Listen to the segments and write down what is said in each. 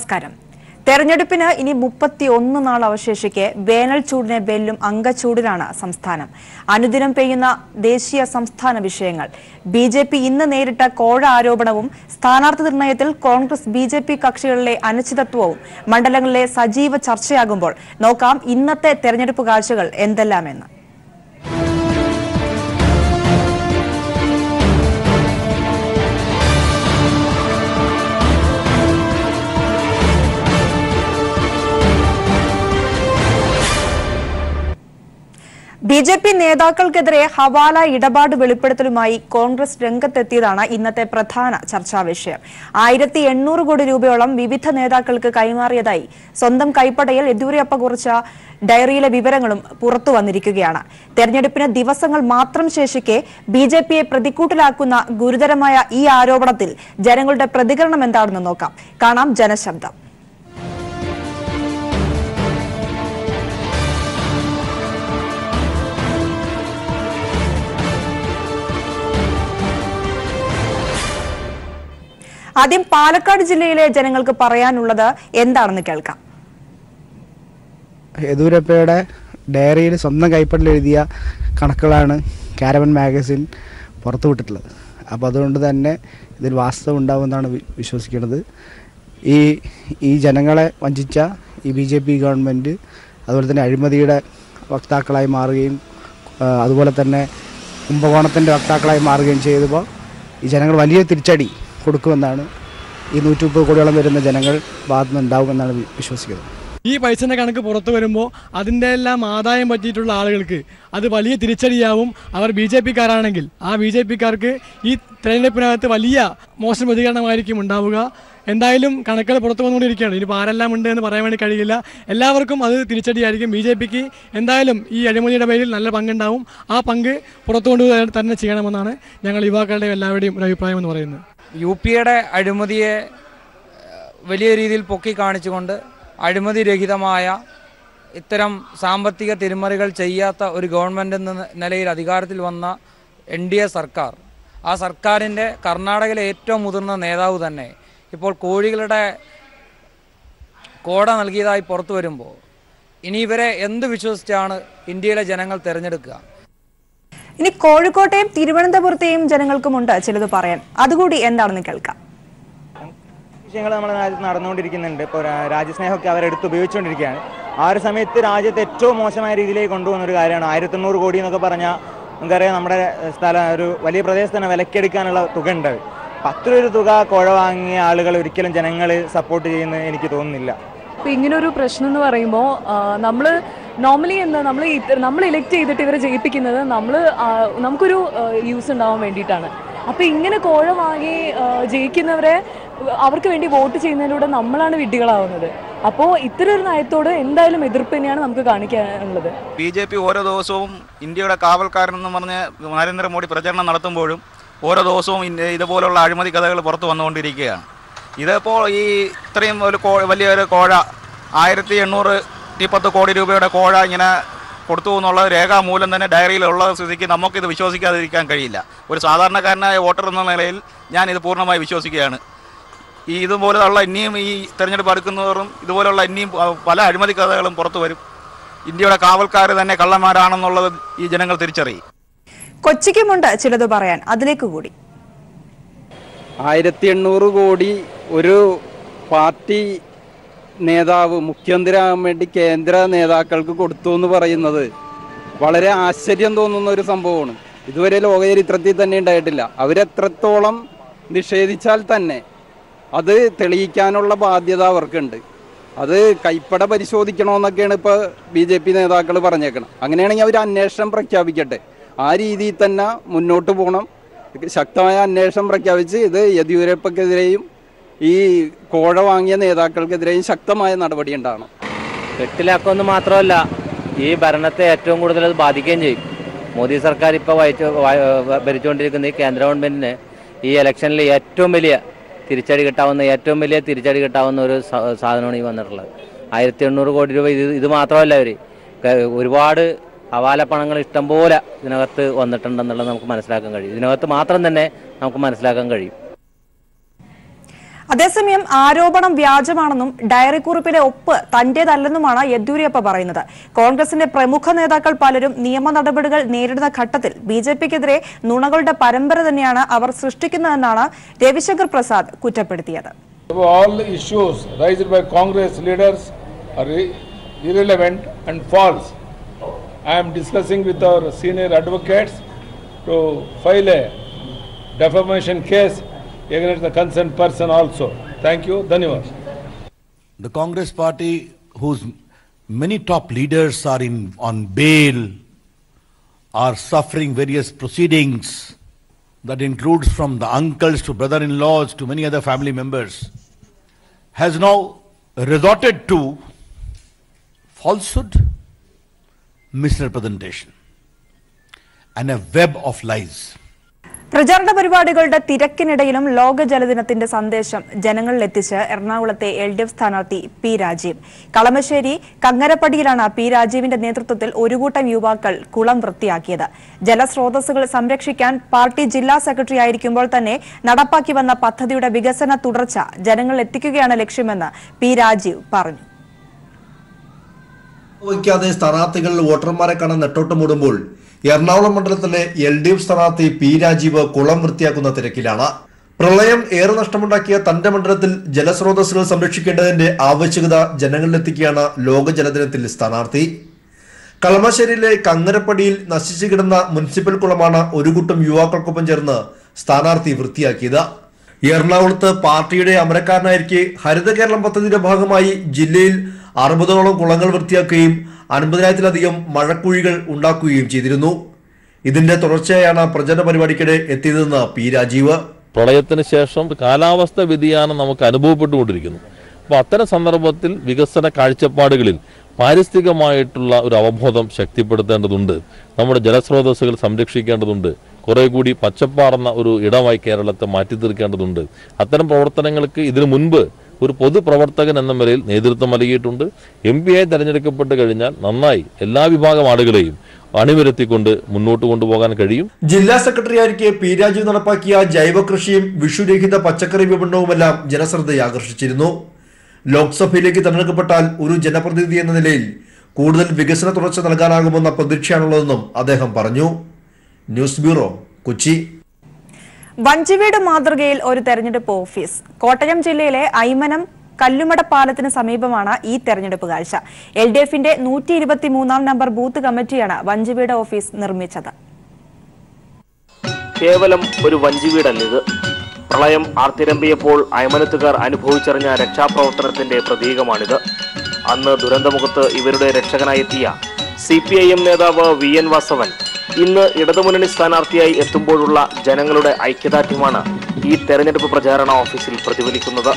നമസ്കാരം. തെരഞ്ഞെടുപ്പിന് ഇനി 31 നാൾ അവശേഷിക്കെ വേനൽ ചൂടിനെ വെല്ലും അങ്കച്ചൂടിലാണ് സംസ്ഥാനം. അനുദിനം പെയ്യുന്ന ദേശീയ സംസ്ഥാന വിഷയങ്ങൾ. ബിജെപി ഇന്ന് നേരിട്ട കോഴ ആരോപണവും സ്ഥാനാർത്ഥി നിർണയത്തിൽ കോൺഗ്രസ് ബിജെപി കക്ഷികളിലെ അനിശ്ചിതത്വവും മണ്ഡലങ്ങളിലെ സജീവ ചർച്ചയാകുമ്പോൾ നോക്കാം ഇന്നത്തെ തെരഞ്ഞെടുപ്പ് കാഴ്ചകൾ എന്തെല്ലാമെന്ന്. ബിജെപി നേതാക്കൾക്കെതിരെ ഹവാല ഇടപാട് വെളിപ്പെടുത്തലുമായി കോൺഗ്രസ് രംഗത്തെത്തിയതാണ് ഇന്നത്തെ പ്രധാന ചർച്ചാ വിഷയം. 1800 കോടി രൂപയോളം വിവിധ നേതാക്കൾക്ക് കൈമാറിയതായി സ്വന്തം കൈപ്പടയിൽ യെദ്യൂരപ്പ കുറിച്ച ഡയറിയിലെ വിവരങ്ങളും പുറത്തു വന്നിരിക്കുകയാണ്. തെരഞ്ഞെടുപ്പിന് ദിവസങ്ങൾ മാത്രം ശേഷിക്കെ ബിജെപിയെ പ്രതിക്കൂട്ടിലാക്കുന്ന ഗുരുതരമായ ഈ ആരോപണത്തിൽ ജനങ്ങളുടെ പ്രതികരണം എന്താണെന്ന് നോക്കാം. കാണാം ജനശബ്ദം. ആദ്യം പാലക്കാട് ജില്ലയിലെ ജനങ്ങൾക്ക് പറയാനുള്ളത് എന്താണെന്ന് കേൾക്കാം. യെദ്യൂരപ്പയുടെ ഡയറിയിൽ സ്വന്തം കൈപ്പടയിൽ എഴുതിയ കണക്കുകളാണ് കാരവൻ മാഗസിൻ പുറത്തുവിട്ടിട്ടുള്ളത്. അപ്പോൾ അതുകൊണ്ട് തന്നെ ഇതിൽ വാസ്തവം ഉണ്ടാവുമെന്നാണ് വിശ്വസിക്കുന്നത്. ഈ ജനങ്ങളെ വഞ്ചിച്ച ഈ BJP ഗവൺമെൻറ് അതുപോലെ തന്നെ അഴിമതിയുടെ വക്താക്കളായി മാറുകയും അതുപോലെ തന്നെ കുംഭകോണത്തിൻ്റെ വക്താക്കളായി മാറുകയും ചെയ്തപ്പോൾ ഈ ജനങ്ങൾ വലിയ തിരിച്ചടി കൊടുക്കുമെന്നാണ് ഈ 130 കോടിയോളം വരുന്ന ജനങ്ങൾ ഭാഗത്തുനിന്നുണ്ടാവുമെന്നാണ് വിശ്വസിക്കുന്നത്. ഈ പൈസയുടെ കണക്ക് പുറത്തു വരുമ്പോൾ അതിൻ്റെ എല്ലാം ആദായം പറ്റിയിട്ടുള്ള ആളുകൾക്ക് അത് വലിയ തിരിച്ചടിയാവും. അവർ BJPക്കാരാണെങ്കിൽ ആ BJPക്കാർക്ക് ഈ തെരഞ്ഞെടുപ്പിനകത്ത് വലിയ മോശം പ്രതികരണമായിരിക്കും ഉണ്ടാവുക. എന്തായാലും കണക്കുകൾ പുറത്തു വന്നുകൊണ്ടിരിക്കുകയാണ്. ഇനിയിപ്പോൾ ആരെല്ലാം ഉണ്ട് എന്ന് പറയാൻ വേണ്ടി കഴിയില്ല. എല്ലാവർക്കും അത് തിരിച്ചടിയായിരിക്കും. BJPക്ക് എന്തായാലും ഈ അഴിമതിയുടെ പേരിൽ നല്ല പങ്കുണ്ടാവും. ആ പങ്ക് പുറത്തു കൊണ്ടുപോയി തന്നെ ചെയ്യണമെന്നാണ് ഞങ്ങൾ യുവാക്കളുടെയും എല്ലാവരുടെയും ഒരു അഭിപ്രായം എന്ന് പറയുന്നത്. UPയുടെ അഴിമതിയെ വലിയ രീതിയിൽ പൊക്കി കാണിച്ചുകൊണ്ട് അഴിമതി രഹിതമായ ഇത്തരം സാമ്പത്തിക തിരിമറികൾ ചെയ്യാത്ത ഒരു ഗവൺമെൻറ് എന്ന നിലയിൽ അധികാരത്തിൽ വന്ന NDA സർക്കാർ, ആ സർക്കാരിൻ്റെ കർണാടകയിലെ ഏറ്റവും മുതിർന്ന നേതാവ് തന്നെ ഇപ്പോൾ കോഴികളുടെ കോട നൽകിയതായി പുറത്തു വരുമ്പോൾ ഇനി ഇവരെ എന്ത് വിശ്വസിച്ചാണ് ഇന്ത്യയിലെ ജനങ്ങൾ തിരഞ്ഞെടുക്കുക? ഇനി കോഴിക്കോട്ടെയും തിരുവനന്തപുരത്തെയും ജനങ്ങൾക്കുമുണ്ട് ചിലത് പറയാൻ. അതുകൂടി എന്താണെന്ന് കേൾക്കാം. വിഷയങ്ങൾ നമ്മുടെ രാജ്യത്ത് നടന്നുകൊണ്ടിരിക്കുന്നുണ്ട്. ഇപ്പോൾ രാജ്യസ്നേഹമൊക്കെ അവരെടുത്ത് ഉപയോഗിച്ചുകൊണ്ടിരിക്കുകയാണ്. ആ ഒരു സമയത്ത് രാജ്യത്ത് ഏറ്റവും മോശമായ രീതിയിലേക്ക് കൊണ്ടുപോകുന്ന ഒരു കാര്യമാണ് 1800 കോടി എന്നൊക്കെ പറഞ്ഞാൽ നമുക്കറിയാം. നമ്മുടെ ഒരു വലിയ പ്രദേശത്ത് തന്നെ വിലക്കെടുക്കാനുള്ള തുക ഉണ്ട്. അത്രയൊരു തുക കുഴ വാങ്ങിയ ആളുകൾ ഒരിക്കലും ജനങ്ങൾ സപ്പോർട്ട് ചെയ്യുന്നത് എനിക്ക് തോന്നുന്നില്ല. അപ്പോൾ ഇങ്ങനൊരു പ്രശ്നം എന്ന് പറയുമ്പോൾ നമ്മൾ നോർമലി എന്താ നമ്മൾ ഇലക്ട് ചെയ്തിട്ട് ഇവരെ ജയിപ്പിക്കുന്നത് നമുക്കൊരു യൂസ് ഉണ്ടാവാൻ വേണ്ടിയിട്ടാണ്. അപ്പോൾ ഇങ്ങനെ കോഴ വാങ്ങി ജയിക്കുന്നവരെ അവർക്ക് വേണ്ടി വോട്ട് ചെയ്യുന്നതിലൂടെ നമ്മളാണ് വിഡ്ഢികളാവുന്നത്. അപ്പോൾ ഇത്തരം ഒരു നയത്തോട് എന്തായാലും എതിർപ്പ് തന്നെയാണ് നമുക്ക് കാണിക്കാനുള്ളത്. BJP ഓരോ ദിവസവും ഇന്ത്യയുടെ കാവൽക്കാരനെന്ന് പറഞ്ഞ് നരേന്ദ്രമോദി പ്രചരണം നടത്തുമ്പോഴും ഓരോ ദിവസവും ഇതുപോലുള്ള അഴിമതി കഥകൾ പുറത്തു വന്നുകൊണ്ടിരിക്കുകയാണ്. ഇതിപ്പോൾ ഈ ഇത്രയും വലിയൊരു കോഴ 1810 കോടി രൂപയുടെ കോഴ ഇങ്ങനെ കൊടുത്തു എന്നുള്ള രേഖാമൂലം തന്നെ ഡയറിയിലുള്ള സ്ഥിതിക്ക് നമുക്കിത് വിശ്വസിക്കാതിരിക്കാൻ കഴിയില്ല. ഒരു സാധാരണക്കാരനായ വോട്ടർ എന്ന നിലയിൽ ഞാനിത് പൂർണ്ണമായി വിശ്വസിക്കുകയാണ്. ഇതുപോലെയുള്ള ഇനിയും ഈ തെരഞ്ഞെടുപ്പ് അടുക്കുന്നവരും ഇതുപോലെയുള്ള ഇനിയും പല അഴിമതി കഥകളും പുറത്തു വരും. ഇന്ത്യയുടെ കാവൽക്കാർ തന്നെ കള്ളന്മാരാണെന്നുള്ളത് ഈ ജനങ്ങൾ തിരിച്ചറിയും. കൊച്ചിക്കുമുണ്ട് ചിലത് പറയാൻ. അതിലേക്ക് കൂടി 1800 കോടി ഒരു പാർട്ടി നേതാവ് മുഖ്യമന്ത്രിയാകാൻ വേണ്ടി കേന്ദ്ര നേതാക്കൾക്ക് കൊടുത്തു എന്ന് പറയുന്നത് വളരെ ആശ്ചര്യം തോന്നുന്ന ഒരു സംഭവമാണ്. ഇതുവരെ ലോകചരിത്രത്തിൽ തന്നെ ഉണ്ടായിട്ടില്ല. അവരെത്രത്തോളം നിഷേധിച്ചാൽ തന്നെ അത് തെളിയിക്കാനുള്ള ബാധ്യത അവർക്കുണ്ട്. അത് കൈപ്പട പരിശോധിക്കണമെന്നൊക്കെയാണ് ഇപ്പോൾ BJP നേതാക്കൾ പറഞ്ഞേക്കണം. അങ്ങനെയാണെങ്കിൽ അവർ അന്വേഷണം പ്രഖ്യാപിക്കട്ടെ. ആ രീതിയിൽ തന്നെ മുന്നോട്ട് പോകണം. ശക്തമായ അന്വേഷണം പ്രഖ്യാപിച്ച് ഇത് യെദ്യൂരപ്പക്കെതിരെയും ഈ കോഴ വാങ്ങിയ നേതാക്കൾക്കെതിരെയും ശക്തമായ നടപടി ഉണ്ടാകണം. കെട്ടിലാക്കുമെന്ന് മാത്രമല്ല, ഈ ഭരണത്തെ ഏറ്റവും കൂടുതൽ അത് ബാധിക്കുകയും ചെയ്യും. മോദി സർക്കാർ ഇപ്പോൾ ഭരിച്ചുകൊണ്ടിരിക്കുന്ന ഈ കേന്ദ്ര ഗവൺമെൻറ്റിന് ഈ ഇലക്ഷനിൽ ഏറ്റവും വലിയ തിരിച്ചടി കിട്ടാവുന്ന ഒരു സാധനമാണ് ഈ വന്നിട്ടുള്ളത്. 1800 കോടി രൂപ. ഇത് മാത്രമല്ല, ഒരുപാട് ഹവാല പണങ്ങൾ ഇഷ്ടംപോലെ ഇതിനകത്ത് വന്നിട്ടുണ്ടെന്നുള്ളത് നമുക്ക് മനസ്സിലാക്കാൻ കഴിയും. ഇതിനകത്ത് മാത്രം തന്നെ നമുക്ക് മനസ്സിലാക്കാൻ കഴിയും. അതേസമയം ആരോപണം വ്യാജമാണെന്നും ഡയറി കുറിപ്പിലെ ഒപ്പ് തന്റേതല്ലെന്നുമാണ് യെദ്യൂരപ്പ പറയുന്നത്. കോൺഗ്രസിന്റെ പ്രമുഖ നേതാക്കൾ പലരും നിയമ നടപടികൾ നേരിടുന്ന ഘട്ടത്തിൽ ബിജെപിക്കെതിരെ നുണകളുടെ പരമ്പര തന്നെയാണ് അവർ സൃഷ്ടിക്കുന്നതെന്നാണ് Ravishankar Prasad കുറ്റപ്പെടുത്തിയത്. All issues raised by Congress leaders are irrelevant and false. I am discussing with our senior advocates to file a defamation case against the concerned person also. Thank you. Dhanyawad. The Congress party, whose many top leaders are on bail, are suffering various proceedings that includes from the uncles to brother-in-laws to many other family members, has now resorted to falsehood, misrepresentation and a web of lies. പ്രചാരണ പരിപാടികളുടെ തിരക്കിനിടയിലും ലോക ജലദിനത്തിന്റെ സന്ദേശം ജനങ്ങളിലെത്തിച്ച് എറണാകുളത്തെ LDF സ്ഥാനാർത്ഥി P Rajeev. Kalamassery കങ്ങരപ്പടിയിലാണ് P രാജീവിന്റെ നേതൃത്വത്തിൽ ഒരു കൂട്ടം യുവാക്കൾ കുളം വൃത്തിയാക്കിയത്. ജലസ്രോതസ്സുകൾ സംരക്ഷിക്കാൻ പാർട്ടി ജില്ലാ സെക്രട്ടറി ആയിരിക്കുമ്പോൾ തന്നെ നടപ്പാക്കി വന്ന പദ്ധതിയുടെ വികസന തുടർച്ച ജനങ്ങളിൽ എത്തിക്കുകയാണ് ലക്ഷ്യമെന്ന് പി രാജീവ് പറഞ്ഞു. സ്ഥാനാർത്ഥികൾ വോട്ടർമാരെ കാണാൻ നെട്ടോട്ടമൂടുമ്പോൾ എറണാകുളം മണ്ഡലത്തിലെ LDF സ്ഥാനാർത്ഥി പി രാജീവ് കുളം വൃത്തിയാക്കുന്ന തിരക്കിലാണ്. പ്രളയം ഏറെ നഷ്ടമുണ്ടാക്കിയ തന്റെ മണ്ഡലത്തിൽ ജലസ്രോതസ്സുകൾ സംരക്ഷിക്കേണ്ടതിന്റെ ആവശ്യകത ജനങ്ങളിലെത്തിക്കുകയാണ് ലോക ജലദിനത്തിൽ സ്ഥാനാർത്ഥി. കളമശ്ശേരിയിലെ കങ്ങരപ്പടിയിൽ നശിച്ചു കിടന്ന മുനിസിപ്പൽ കുളമാണ് ഒരു കൂട്ടം യുവാക്കൾക്കൊപ്പം ചേർന്ന് സ്ഥാനാർത്ഥി വൃത്തിയാക്കിയത്. എറണാകുളത്ത് പാർട്ടിയുടെ അമരക്കാരനായിരിക്കെ ഹരിത കേരളം പദ്ധതിയുടെ ഭാഗമായി ജില്ലയിൽ 60ഓളം കുളങ്ങൾ വൃത്തിയാക്കുകയും 50,000-ലധികം മഴക്കുഴികൾ ഉണ്ടാക്കുകയും ചെയ്തിരുന്നു. ഇതിന്റെ തുടർച്ചയായാണ് പ്രചരണ പരിപാടിക്കിടെ എത്തിയതെന്ന് പി രാജീവ്. പ്രളയത്തിന് ശേഷം കാലാവസ്ഥ വ്യതിയാനം നമുക്ക് അനുഭവപ്പെട്ടുകൊണ്ടിരിക്കുന്നു. അപ്പോൾ അത്തരം സന്ദർഭത്തിൽ വികസന കാഴ്ചപ്പാടുകളിൽ പാരിസ്ഥിതികമായിട്ടുള്ള ഒരു അവബോധം ശക്തിപ്പെടുത്തേണ്ടതുണ്ട്. നമ്മുടെ ജലസ്രോതസ്സുകൾ സംരക്ഷിക്കേണ്ടതുണ്ട്. കുറെ കൂടി പച്ചപ്പാർന്ന ഒരു ഇടമായി കേരളത്തെ മാറ്റിത്തീർക്കേണ്ടതുണ്ട്. അത്തരം പ്രവർത്തനങ്ങൾക്ക് ഇതിനു മുൻപ് ഒരു പൊതുപ്രവർത്തകൻ എന്ന നിലയിൽ നേതൃത്വം നൽകിയിട്ടുണ്ട്. MP ആയി തെരഞ്ഞെടുക്കപ്പെട്ട് കഴിഞ്ഞാൽ നന്നായി എല്ലാ വിഭാഗം ആളുകളെയും അണിനിരത്തിക്കൊണ്ട് മുന്നോട്ട് കൊണ്ടുപോകാൻ കഴിയും. ജില്ലാ സെക്രട്ടറി ആയിരിക്കെ പി രാജീവ് നടപ്പാക്കിയ ജൈവ കൃഷിയും വിഷുരഹിത പച്ചക്കറി വിപണനവുമെല്ലാം ജനശ്രദ്ധയെ ആകർഷിച്ചിരുന്നു. ലോക്സഭയിലേക്ക് തെരഞ്ഞെടുക്കപ്പെട്ടാൽ ഒരു ജനപ്രതിനിധി എന്ന നിലയിൽ കൂടുതൽ വികസന തുടർച്ച നൽകാനാകുമെന്ന പ്രതീക്ഷയാണുള്ളതെന്നും അദ്ദേഹം പറഞ്ഞു. News bureau, Kochi. വഞ്ചിവീട് മാതൃകയിൽ ഒരു തെരഞ്ഞെടുപ്പ് ഓഫീസ്. കോട്ടയം ജില്ലയിലെ ഐമനം കല്ലുമട പാലത്തിന് സമീപമാണ് ഈ തെരഞ്ഞെടുപ്പ് കാഴ്ച. LDFന്റെ 123-ാം നമ്പർ ബൂത്ത് കമ്മിറ്റിയാണ് വഞ്ചിവീട് ഓഫീസ് നിർമ്മിച്ചത്. കേവലം ഒരു വഞ്ചിവീടല്ലിത്. പ്രളയം ആർത്തിരമ്പിയപ്പോൾ ഐമനത്തുകാർ അനുഭവിച്ചറിഞ്ഞ രക്ഷാപ്രവർത്തനത്തിന്റെ പ്രതീകമാണിത്. അന്ന് ദുരന്തമുഖത്ത് ഇവരുടെ രക്ഷകനായെത്തിയ CPIM നേതാവ് VN വാസവൻ ഇന്ന് ഇടതുമുന്നണി സ്ഥാനാർത്ഥിയായി എത്തുമ്പോഴുള്ള ജനങ്ങളുടെ ഐക്യദാർഢ്യമാണ് ഈ തെരഞ്ഞെടുപ്പ് പ്രചാരണ ഓഫീസിൽ പ്രതിഫലിക്കുന്നത്.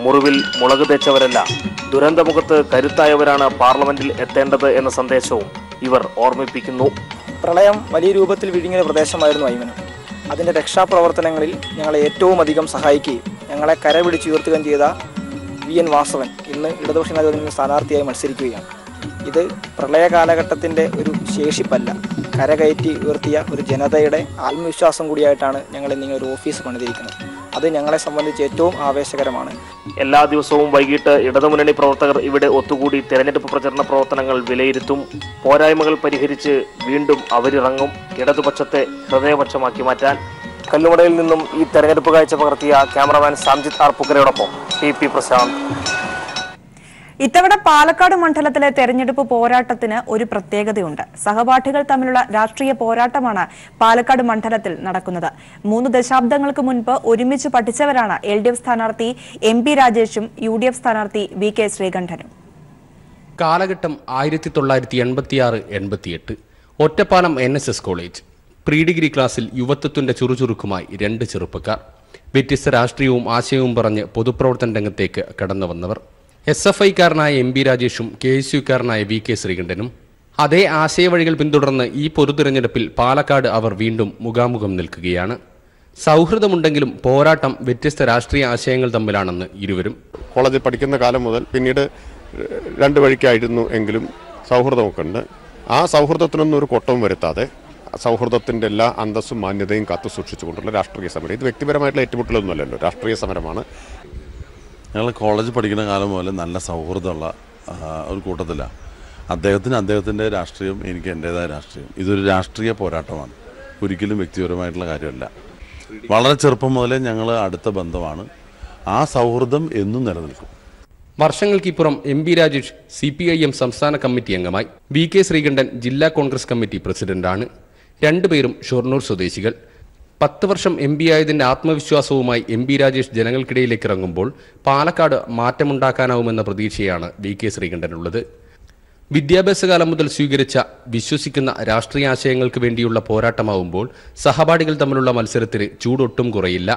മുറിവിൽ മുളക് തേച്ചവരല്ല, ദുരന്തമുഖത്ത് കരുത്തായവരാണ് പാർലമെന്റിൽ എത്തേണ്ടത് എന്ന സന്ദേശവും ഇവർ ഓർമ്മിപ്പിക്കുന്നു. പ്രളയം വലിയ രൂപത്തിൽ വിഴുങ്ങിയ പ്രദേശമായിരുന്നു ഐമനം. അതിൻ്റെ രക്ഷാപ്രവർത്തനങ്ങളിൽ ഞങ്ങളെ ഏറ്റവും അധികം സഹായിക്കുകയും ഞങ്ങളെ കരപിടിച്ചുയർത്തുകയും ചെയ്ത VN വാസവൻ ഇന്ന് ഇടതുപക്ഷ നേതൃത്വത്തിൽ സ്ഥാനാർത്ഥിയായി മത്സരിക്കുകയാണ്. ഇത് പ്രളയ കാലഘട്ടത്തിൻ്റെ ഒരു ശേഷിപ്പല്ല, കരകയറ്റി ഉയർത്തിയ ഒരു ജനതയുടെ ആത്മവിശ്വാസം കൂടിയായിട്ടാണ് ഞങ്ങൾ ഇന്നിങ്ങനെ ഒരു ഓഫീസ് പണിതിരിക്കുന്നത്. അത് ഞങ്ങളെ സംബന്ധിച്ച് ഏറ്റവും ആവേശകരമാണ്. എല്ലാ ദിവസവും വൈകിട്ട് ഇടതുമുന്നണി പ്രവർത്തകർ ഇവിടെ ഒത്തുകൂടി തെരഞ്ഞെടുപ്പ് പ്രചരണ പ്രവർത്തനങ്ങൾ വിലയിരുത്തും. പോരായ്മകൾ പരിഹരിച്ച് വീണ്ടും അവരിറങ്ങും ഇടതുപക്ഷത്തെ ഹൃദയപക്ഷമാക്കി മാറ്റാൻ. കല്ലുമടയിൽ നിന്നും ഈ തെരഞ്ഞെടുപ്പ് കാഴ്ച പകർത്തിയ ക്യാമറമാൻ സാംജിത് ആർ പുക്കരയോടൊപ്പം TP പ്രശാന്ത്. ഇത്തവണ പാലക്കാട് മണ്ഡലത്തിലെ തെരഞ്ഞെടുപ്പ് പോരാട്ടത്തിന് ഒരു പ്രത്യേകതയുണ്ട്. സഹപാഠികൾ തമ്മിലുള്ള രാഷ്ട്രീയ പോരാട്ടമാണ് പാലക്കാട് മണ്ഡലത്തിൽ നടക്കുന്നത്. 3 ദശാബ്ദങ്ങൾക്ക് മുൻപ് ഒരുമിച്ച് പഠിച്ചവരാണ് LDF സ്ഥാനാർത്ഥി MP രാജേഷും UDF സ്ഥാനാർത്ഥി VK ശ്രീകണ്ഠനും. കാലഘട്ടം 1986-88. Ottapalam NSS college. Pre degree ക്ലാസ്സിൽ യുവത്വത്തിന്റെ ചുറുചുറുക്കുമായി 2 ചെറുപ്പക്കാർ. വ്യത്യസ്ത രാഷ്ട്രീയവും ആശയവും പറഞ്ഞ് പൊതുപ്രവർത്തന രംഗത്തേക്ക് കടന്നു വന്നവർ. SFIക്കാരനായ MP രാജേഷും KSUക്കാരനായ VK ശ്രീകണ്ഠനും. അതേ ആശയവഴികൾ പിന്തുടർന്ന് ഈ പൊതുതിരഞ്ഞെടുപ്പിൽ പാലക്കാട് അവർ വീണ്ടും മുഖാമുഖം നിൽക്കുകയാണ്. സൗഹൃദമുണ്ടെങ്കിലും പോരാട്ടം വ്യത്യസ്ത രാഷ്ട്രീയ ആശയങ്ങൾ തമ്മിലാണെന്ന് ഇരുവരും. കോളേജിൽ പഠിക്കുന്ന കാലം മുതൽ പിന്നീട് 2 വഴിക്കായിരുന്നു എങ്കിലും സൗഹൃദമൊക്കെ ഉണ്ട്. ആ സൗഹൃദത്തിനൊന്നും ഒരു കൊട്ടവും വരുത്താതെ സൗഹൃദത്തിൻ്റെ എല്ലാ അന്തസ്സും മാന്യതയും കാത്തു സൂക്ഷിച്ചുകൊണ്ടുള്ള രാഷ്ട്രീയ സമരം. ഇത് വ്യക്തിപരമായിട്ടുള്ള ഏറ്റുമുട്ടലൊന്നുമല്ലല്ലോ, രാഷ്ട്രീയ സമരമാണ്. ഞങ്ങൾ കോളേജ് പഠിക്കുന്ന കാലം മുതൽ നല്ല സൗഹൃദമുള്ള ഒരു കൂട്ടത്തിലാണ്. അദ്ദേഹത്തിന് അദ്ദേഹത്തിൻ്റെ രാഷ്ട്രീയം, എനിക്ക് എൻ്റേതായ രാഷ്ട്രീയം. ഇതൊരു രാഷ്ട്രീയ പോരാട്ടമാണ്, ഒരിക്കലും വ്യക്തിപരമായിട്ടുള്ള കാര്യമല്ല. വളരെ ചെറുപ്പം മുതലേ ഞങ്ങൾ അടുത്ത ബന്ധമാണ്. ആ സൗഹൃദം എന്നും നിലനിൽക്കും. വർഷങ്ങൾക്കിപ്പുറം MP രാജേഷ് CPIM സംസ്ഥാന കമ്മിറ്റി അംഗമായി. VK ശ്രീകണ്ഠൻ ജില്ലാ കോൺഗ്രസ് കമ്മിറ്റി പ്രസിഡന്റാണ്. രണ്ടുപേരും ഷൊർണൂർ സ്വദേശികൾ. 10 വർഷം MP ആയതിന്റെ ആത്മവിശ്വാസവുമായി MP രാജേഷ് ജനങ്ങൾക്കിടയിലേക്ക് ഇറങ്ങുമ്പോൾ പാലക്കാട് മാറ്റമുണ്ടാക്കാനാവുമെന്ന പ്രതീക്ഷയാണ് VK ശ്രീകണ്ഠനുള്ളത്. വിദ്യാഭ്യാസകാലം മുതൽ സ്വീകരിച്ച വിശ്വസിക്കുന്ന രാഷ്ട്രീയ ആശയങ്ങൾക്ക് വേണ്ടിയുള്ള പോരാട്ടമാവുമ്പോൾ സഹപാഠികൾ തമ്മിലുള്ള മത്സരത്തിന് ചൂടൊട്ടും കുറയില്ല.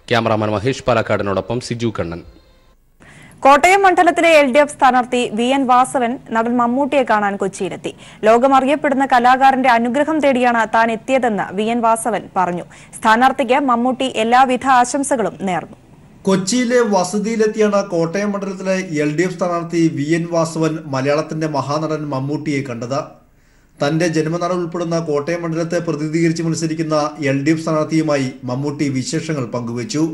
ക്യാമറാമാൻ മഹേഷ് പാലക്കാടിനോടൊപ്പം സിജു കണ്ണൻ. കോട്ടയം മണ്ഡലത്തിലെ LDF സ്ഥാനാർത്ഥി VN വാസവൻ നടൻ മമ്മൂട്ടിയെ കാണാൻ കൊച്ചിയിലെത്തി. ലോകമറിയപ്പെടുന്ന കലാകാരന്റെ അനുഗ്രഹം തേടിയാണ് താൻ എത്തിയതെന്ന് VN വാസവൻ പറഞ്ഞു. സ്ഥാനാർത്ഥിക്ക് മമ്മൂട്ടി എല്ലാവിധ ആശംസകളും നേർന്നു. കൊച്ചിയിലെ വസതിയിലെത്തിയാണ് കോട്ടയം മണ്ഡലത്തിലെ LDF സ്ഥാനാർത്ഥി VN വാസവൻ മലയാളത്തിന്റെ മഹാനടൻ മമ്മൂട്ടിയെ കണ്ടത്. തന്റെ ജന്മനാട് ഉൾപ്പെടുന്ന കോട്ടയം മണ്ഡലത്തെ പ്രതിനിധീകരിച്ച് മത്സരിക്കുന്ന LDF സ്ഥാനാർത്ഥിയുമായി മമ്മൂട്ടി വിശേഷങ്ങൾ പങ്കുവച്ചു.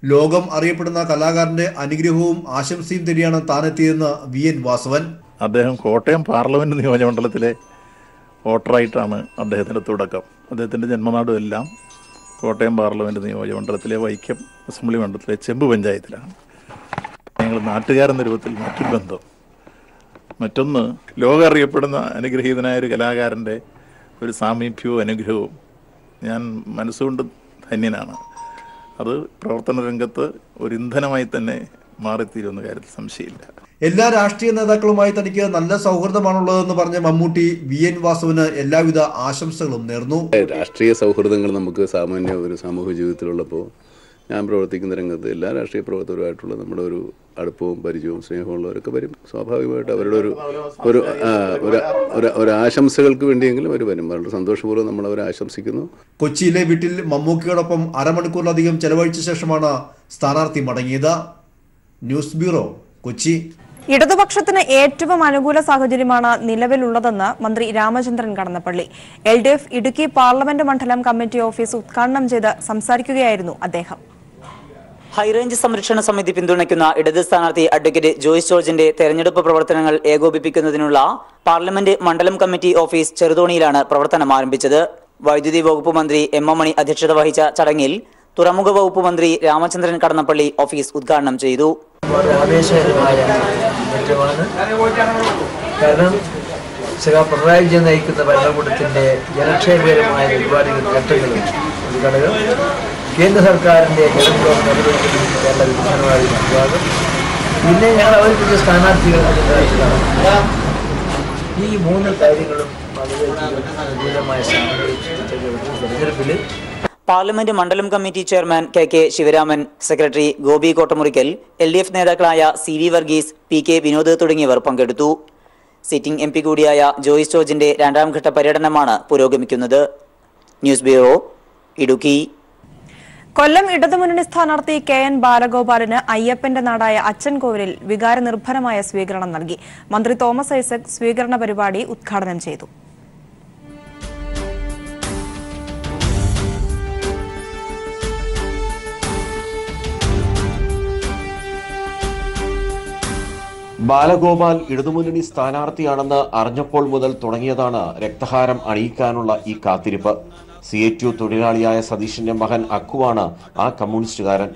ലോകം അറിയപ്പെടുന്ന കലാകാരന്റെ അനുഗ്രഹവും ആശംസയും തേടിയാണ് താനെത്തിയതെന്ന് VN വാസവൻ. അദ്ദേഹം കോട്ടയം പാർലമെന്റ് നിയോജകമണ്ഡലത്തിലെ വോട്ടറായിട്ടാണ് അദ്ദേഹത്തിന്റെ തുടക്കം. അദ്ദേഹത്തിന്റെ ജന്മനാടും എല്ലാം കോട്ടയം പാർലമെന്റ് നിയോജകമണ്ഡലത്തിലെ വൈക്കം അസംബ്ലി മണ്ഡലത്തിലെ ചെമ്പ് പഞ്ചായത്തിലാണ്. ഞങ്ങൾ നാട്ടുകാരെന്ന രൂപത്തിൽ മറ്റൊരു ബന്ധം. മറ്റൊന്ന്, ലോകം അറിയപ്പെടുന്ന അനുഗ്രഹീതനായ ഒരു കലാകാരൻ്റെ ഒരു സാമീപ്യവും അനുഗ്രഹവും ഞാൻ മനസ്സുകൊണ്ട് ധന്യനാണ്. അത് പ്രവർത്തന രംഗത്ത് ഒരു ഇന്ധനമായി തന്നെ മാറിത്തീരുന്ന കാര്യത്തിൽ സംശയമില്ല. എല്ലാ രാഷ്ട്രീയ നേതാക്കളുമായി തനിക്ക് നല്ല സൗഹൃദമാണുള്ളതെന്ന് പറഞ്ഞ മമ്മൂട്ടി VN വാസവന് എല്ലാവിധ ആശംസകളും നേർന്നു. രാഷ്ട്രീയ സൗഹൃദങ്ങൾ നമുക്ക് സാമാന്യ ഒരു സാമൂഹിക ജീവിതത്തിലുള്ളപ്പോൾ ഞാൻ പ്രവർത്തിക്കുന്ന രംഗത്ത് എല്ലാ രാഷ്ട്രീയ പ്രവർത്തകരുമായിട്ടുള്ള നമ്മുടെ ഒരു അടുപ്പവും പരിചയവും സ്നേഹമുള്ളവരൊക്കെ വരും. സ്വാഭാവികമായിട്ട് അവരുടെ ഒരു ആശംസകൾക്ക് വേണ്ടിയെങ്കിലും അവർ വരും. വളരെ സന്തോഷപൂർവ്വം നമ്മൾ അവരെ ആശംസിക്കുന്നു. കൊച്ചിയിലെ വീട്ടിൽ മമ്മൂക്കിയോടൊപ്പം അരമണിക്കൂറിലധികം ചെലവഴിച്ച ശേഷമാണ് സ്ഥാനാർത്ഥി മടങ്ങിയത്. News bureau, Kochi. ഇടതുപക്ഷത്തിന് ഏറ്റവും അനുകൂല സാഹചര്യമാണ് നിലവിലുള്ളതെന്ന് മന്ത്രി രാമചന്ദ്രൻ കടന്നപ്പള്ളി. LDF ഇടുക്കി പാർലമെന്റ് മണ്ഡലം കമ്മിറ്റി ഓഫീസ് ഉദ്ഘാടനം ചെയ്ത് സംസാരിക്കുകയായിരുന്നു അദ്ദേഹം. ഹൈറേഞ്ച് സംരക്ഷണ സമിതി പിന്തുണയ്ക്കുന്ന ഇടത് സ്ഥാനാർത്ഥി അഡ്വക്കേറ്റ് ജോയ്സ് ജോർജിന്റെ തെരഞ്ഞെടുപ്പ് പ്രവർത്തനങ്ങൾ ഏകോപിപ്പിക്കുന്നതിനുള്ള പാർലമെന്റ് മണ്ഡലം കമ്മിറ്റി ഓഫീസ് ചെറുതോണിയിലാണ് പ്രവർത്തനം ആരംഭിച്ചത്. വൈദ്യുതി വകുപ്പ് മന്ത്രി M എം മണി അധ്യക്ഷത വഹിച്ച ചടങ്ങിൽ തുറമുഖ വകുപ്പ് മന്ത്രി രാമചന്ദ്രൻ കടന്നപ്പള്ളി ഓഫീസ് ഉദ്ഘാടനം ചെയ്തു. ആവേശകരമായ മാറ്റമാണ്. കാരണം പിണറായി വിജയൻ നയിക്കുന്ന ഭരണകൂടത്തിന്റെ ജനക്ഷേമകരമായ ഒരുപാട് ഘട്ടങ്ങളും ഒരു ഘടകം, കേന്ദ്ര സർക്കാരിന്റെ ജനദ്രോഹം നിർവഹിക്കുന്ന വിധാനവാദി വിഭാഗം, പിന്നെ ഞങ്ങൾ അവതരിപ്പിച്ച സ്ഥാനാർത്ഥികൾ ഈ 3 കാര്യങ്ങളും വളരെ അനുകൂലമായ തെരഞ്ഞെടുപ്പിൽ പാർലമെന്റ് മണ്ഡലം committee chairman KK Sivaraman, secretary Gopi Kottamurickal, LDF നേതാക്കളായ CV വർഗീസ്, PK വിനോദ് തുടങ്ങിയവർ പങ്കെടുത്തു. സിറ്റിംഗ് MP കൂടിയായ ജോയ്സ് ജോർജിന്റെ 2ാം ഘട്ട പര്യടനമാണ് പുരോഗമിക്കുന്നത്. News bureau, Idukki. കൊല്ലം ഇടതുമുന്നണി സ്ഥാനാർത്ഥി KN ബാലഗോപാലിന് അയ്യപ്പന്റെ നാടായ അച്ചൻകോവിലിൽ വികാരനിർഭരമായ സ്വീകരണം നൽകി. മന്ത്രി തോമസ് ഐസക് സ്വീകരണ പരിപാടി ഉദ്ഘാടനം ചെയ്തു. ബാലഗോപാൽ ഇടതുമുന്നണി സ്ഥാനാർത്ഥിയാണെന്ന് അറിഞ്ഞപ്പോൾ മുതൽ തുടങ്ങിയതാണ് രക്തഹാരം അണിയിക്കാനുള്ള ഈ കാത്തിരിപ്പ്. CATU തൊഴിലാളിയായ സതീഷിന്റെ മകൻ അക്കുവാണ് ആ കമ്മ്യൂണിസ്റ്റുകാരൻ.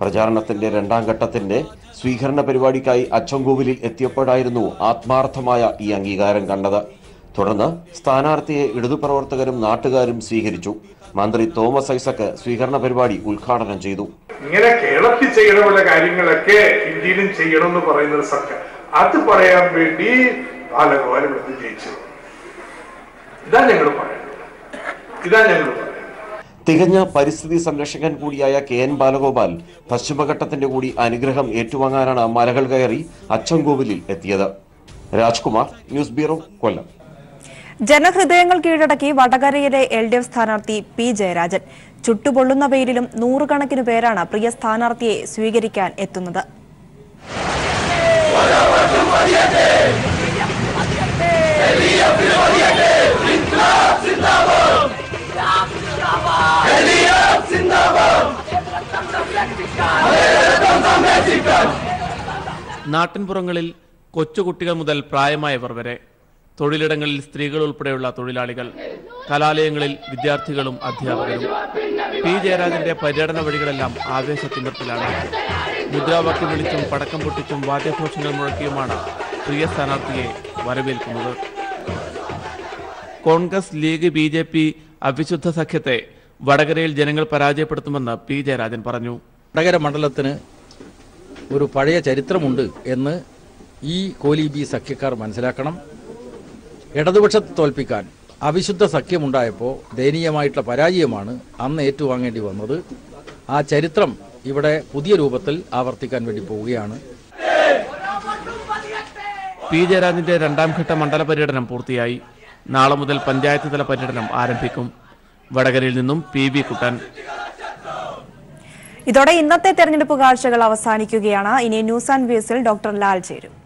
പ്രചാരണത്തിന്റെ 2ാം ഘട്ടത്തിന്റെ സ്വീകരണ പരിപാടിക്കായി അച്ചൻകോവിലിൽ എത്തിയപ്പോഴായിരുന്നു ആത്മാർത്ഥമായ ഈ അംഗീകാരം കണ്ടത്. തുടർന്ന് സ്ഥാനാർത്ഥിയെ ഇടതുപ്രവർത്തകരും നാട്ടുകാരും സ്വീകരിച്ചു. മന്ത്രി തോമസ് ഐസക് സ്വീകരണ പരിപാടി ഉദ്ഘാടനം ചെയ്തു. ഇങ്ങനെ കേരളത്തിൽ ചെയ്യണമുള്ള കാര്യങ്ങളൊക്കെ ഇന്ത്യയിലും ചെയ്യണമെന്ന് പറയുന്ന ഒരു സർക്കാർ, അത് പറയാൻ വേണ്ടി ബാലഗോപാൽ ഇവിടെ ജയിച്ചു. ഇതാ ഞങ്ങൾ പറയുന്നത്. തികഞ്ഞ പരിസ്ഥിതി സംരക്ഷകൻ കൂടിയായ KN ബാലഗോപാൽ പശ്ചിമഘട്ടത്തിന്റെ കൂടി അനുഗ്രഹം ഏറ്റുവാങ്ങാനാണ് മലകൾ കയറി അച്ചൻകോവിലിൽ എത്തിയത്. രാജ്കുമാർ, ന്യൂസ് ബ്യൂറോ, കൊല്ലം. ജനഹൃദയങ്ങൾ കീഴടക്കി വടകരയിലെ LDF സ്ഥാനാർത്ഥി P ജയരാജൻ. ചുട്ടുപൊള്ളുന്ന വെയിലിലും 100 കണക്കിന് പേരാണ് പ്രിയ സ്ഥാനാർത്ഥിയെ സ്വീകരിക്കാൻ എത്തുന്നത്. LDF നാട്ടിൻപുറങ്ങളിൽ കൊച്ചുകുട്ടികൾ മുതൽ പ്രായമായവർ വരെ, തൊഴിലിടങ്ങളിൽ സ്ത്രീകൾ ഉൾപ്പെടെയുള്ള തൊഴിലാളികൾ, കലാലയങ്ങളിൽ വിദ്യാർത്ഥികളും അധ്യാപകരും. പി ജയരാജന്റെ പര്യടന വഴികളെല്ലാം ആവേശത്തിമിർപ്പിലാണ്. മുദ്രാവാക്യം വിളിച്ചും പടക്കം പൊട്ടിച്ചും വാദ്യഘോഷങ്ങൾ മുഴക്കിയുമാണ് പ്രിയ സ്ഥാനാർത്ഥിയെ വരവേൽക്കുന്നത്. കോൺഗ്രസ്, ലീഗ്, BJP അവിശുദ്ധ സഖ്യത്തെ വടകരയിൽ ജനങ്ങൾ പരാജയപ്പെടുത്തുമെന്ന് പി ജയരാജൻ പറഞ്ഞു. വടകര മണ്ഡലത്തിന് ഒരു പഴയ ചരിത്രമുണ്ട് എന്ന് ഈ കോലീബി സഖ്യക്കാർ മനസ്സിലാക്കണം. ഇടതുപക്ഷത്തെ തോൽപ്പിക്കാൻ അവിശുദ്ധ സഖ്യമുണ്ടായപ്പോൾ ദയനീയമായിട്ടുള്ള പരാജയമാണ് അന്ന് ഏറ്റുവാങ്ങേണ്ടി വന്നത്. ആ ചരിത്രം ഇവിടെ പുതിയ രൂപത്തിൽ ആവർത്തിക്കാൻ വേണ്ടി പോവുകയാണ്. പി ജയരാജന്റെ രണ്ടാം ഘട്ട മണ്ഡല പര്യടനം പൂർത്തിയായി. നാളെ മുതൽ പഞ്ചായത്ത് തല പര്യടനം ആരംഭിക്കും. വടകരയിൽ നിന്നും PV കുട്ടൻ. ഇതോടെ ഇന്നത്തെ തെരഞ്ഞെടുപ്പ് കാഴ്ചകൾ അവസാനിക്കുകയാണ്. ഇനി ന്യൂസ് ആൻഡ് വ്യൂസിൽ ഡോക്ടർ ലാൽ ചേരും.